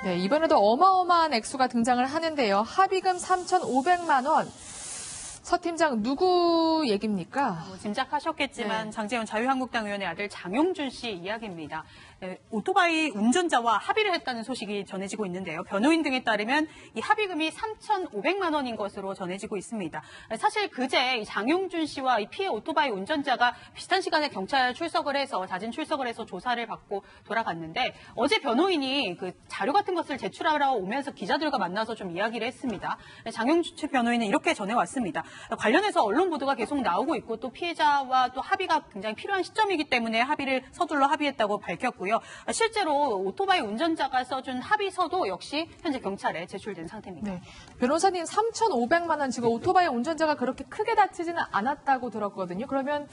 네, 이번에도 어마어마한 액수가 등장을 하는데요. 합의금 3,500만 원. 서 팀장, 누구 얘기입니까? 짐작하셨겠지만 네. 장제원 자유한국당 의원의 아들 장용준 씨 이야기입니다. 오토바이 운전자와 합의를 했다는 소식이 전해지고 있는데요. 변호인 등에 따르면 이 합의금이 3,500만 원인 것으로 전해지고 있습니다. 사실 그제 장용준 씨와 이 피해 오토바이 운전자가 비슷한 시간에 경찰 출석을 해서 자진 출석을 해서 조사를 받고 돌아갔는데 어제 변호인이 그 자료 같은 것을 제출하러 오면서 기자들과 만나서 좀 이야기를 했습니다. 장용준 변호인은 이렇게 전해왔습니다. 관련해서 언론 보도가 계속 나오고 있고 또 피해자와 또 합의가 굉장히 필요한 시점이기 때문에 합의를 서둘러 합의했다고 밝혔고요. 실제로 오토바이 운전자가 써준 합의서도 역시 현재 경찰에 제출된 상태입니다. 네. 변호사님, 3,500만 원, 지금 오토바이 운전자가 그렇게 크게 다치지는 않았다고 들었거든요. 그러면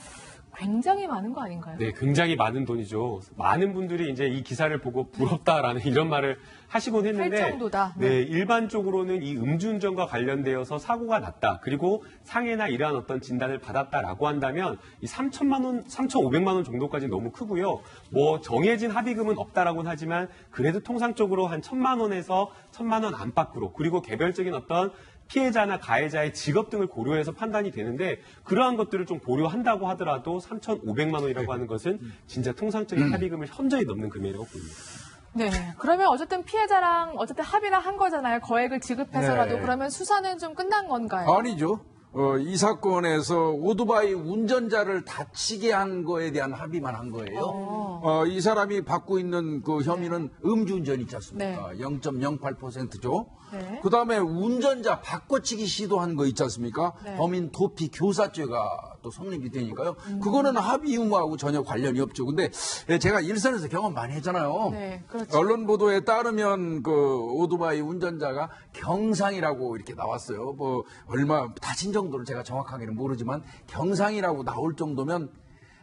굉장히 많은 거 아닌가요? 네, 굉장히 많은 돈이죠. 많은 분들이 이제 이 기사를 보고 부럽다라는 이런 말을 하시곤 했는데, 할 정도다. 네, 일반적으로는 이 음주운전과 관련되어서 사고가 났다. 그리고 상해나 이러한 어떤 진단을 받았다라고 한다면 이 3,500만 원 정도까지 너무 크고요. 뭐 정해진 합의금은 없다라고는 하지만 그래도 통상적으로 한 1,000만 원에서 1,000만 원 안팎으로, 그리고 개별적인 어떤 피해자나 가해자의 직업 등을 고려해서 판단이 되는데, 그러한 것들을 좀 고려한다고 하더라도 3,500만 원이라고 하는 것은 진짜 통상적인 합의금을 현저히 넘는 금액이라고 봅니다. 네. 그러면 어쨌든 피해자랑 합의를 한 거잖아요. 거액을 지급해서라도. 네. 그러면 수사는 좀 끝난 건가요? 아니죠. 이 사건에서 오토바이 운전자를 다치게 한 거에 대한 합의만 한 거예요. 이 사람이 받고 있는 그 혐의는 음주운전 있지 않습니까? 네. 0.08%죠. 네. 그다음에 운전자 바꿔치기 시도한 거 있지 않습니까? 네. 범인 도피 교사죄가 또 성립이 되니까요. 그거는 합의 의무하고 전혀 관련이 없죠. 근데 제가 일선에서 경험 많이 했잖아요. 네, 그렇죠. 언론 보도에 따르면 그 오토바이 운전자가 경상이라고 이렇게 나왔어요. 뭐 얼마 다친 정도를 제가 정확하게는 모르지만 경상이라고 나올 정도면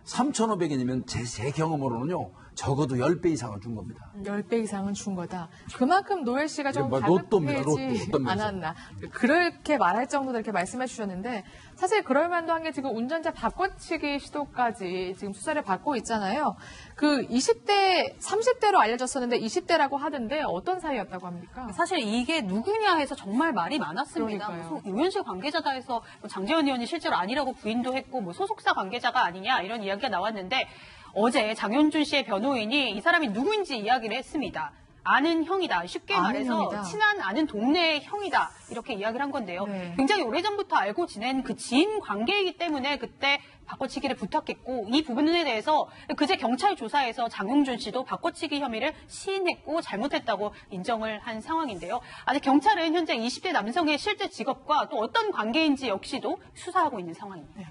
3,500원이면 제 경험으로는요. 적어도 10배 이상은 준 겁니다. 10배 이상은 준 거다. 그만큼 노엘 씨가 좀 뭐 로또입니다, 다급해지 로또. 않았나. 그렇게 말할 정도로 이렇게 말씀해 주셨는데, 사실 그럴 만도 한 게 지금 운전자 바꿔치기 시도까지 지금 수사를 받고 있잖아요. 그 20대, 30대로 알려졌었는데 20대라고 하던데 어떤 사이였다고 합니까? 사실 이게 누구냐 해서 정말 말이 많았습니다. 그러니까요. 의원실 관계자다 해서 뭐 장제원 의원이 실제로 아니라고 부인도 했고 뭐 소속사 관계자가 아니냐 이런 이야기가 나왔는데, 어제 장용준 씨의 변호인이 이 사람이 누구인지 이야기를 했습니다. 아는 형이다. 쉽게 아는 말해서 형이다. 친한 아는 동네의 형이다. 이렇게 이야기를 한 건데요. 네. 굉장히 오래전부터 알고 지낸 그 지인 관계이기 때문에 그때 바꿔치기를 부탁했고, 이 부분에 대해서 그제 경찰 조사에서 장용준 씨도 바꿔치기 혐의를 시인했고 잘못했다고 인정을 한 상황인데요. 아직 경찰은 현재 20대 남성의 실제 직업과 또 어떤 관계인지 역시도 수사하고 있는 상황입니다. 네.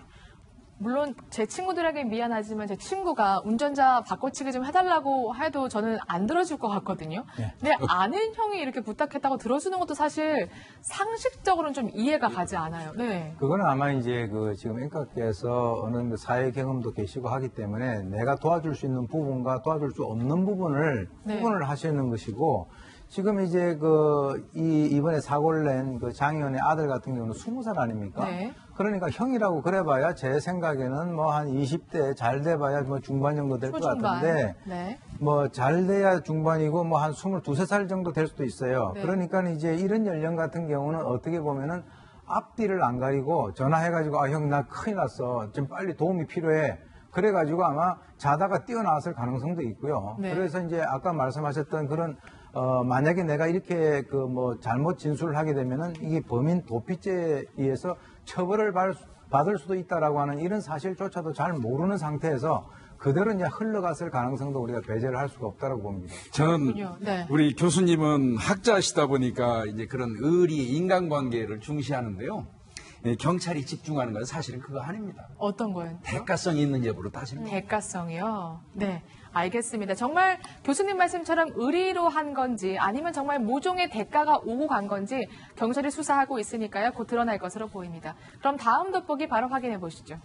물론 제 친구들에게 미안하지만 제 친구가 운전자 바꿔치기 좀 해달라고 해도 저는 안 들어줄 것 같거든요. 근데 아는 형이 이렇게 부탁했다고 들어주는 것도 사실 상식적으로는 좀 이해가 가지 않아요. 네. 그거는 아마 이제 그 지금 앵커께서 어느 정도 사회 경험도 계시고 하기 때문에 내가 도와줄 수 있는 부분과 도와줄 수 없는 부분을 네. 구분을 하시는 것이고, 지금 이제 이번에 사고를 낸 그 장 의원의 아들 같은 경우는 20살 아닙니까? 네. 그러니까 형이라고 그래봐야 제 생각에는 뭐 한 20대 잘 돼봐야 뭐 중반 정도 될 것 초중반. 같은데, 네. 뭐 잘 돼야 중반이고 뭐 한 22, 3살 정도 될 수도 있어요. 네. 그러니까 이제 이런 연령 같은 경우는 어떻게 보면은 앞뒤를 안 가리고 전화해가지고 아, 형 나 큰일 났어. 좀 빨리 도움이 필요해. 그래가지고 아마 자다가 뛰어나왔을 가능성도 있고요. 네. 그래서 이제 아까 말씀하셨던 그런 만약에 내가 이렇게 그 뭐 잘못 진술을 하게 되면은 이게 범인 도피죄에 의해서 처벌을 받을 수도 있다라고 하는 이런 사실조차도 잘 모르는 상태에서 그대로 이제 흘러갔을 가능성도 우리가 배제를 할 수가 없다라고 봅니다. 저는 네. 우리 교수님은 학자시다 보니까 이제 그런 의리, 인간관계를 중시하는데요. 경찰이 집중하는 건 사실은 그거 아닙니다. 어떤 거예요? 대가성이 있는 여부로 따집니다. 대가성이요? 네, 알겠습니다. 정말 교수님 말씀처럼 의리로 한 건지 아니면 정말 모종의 대가가 오고 간 건지 경찰이 수사하고 있으니까요. 곧 드러날 것으로 보입니다. 그럼 다음 돋보기 바로 확인해 보시죠.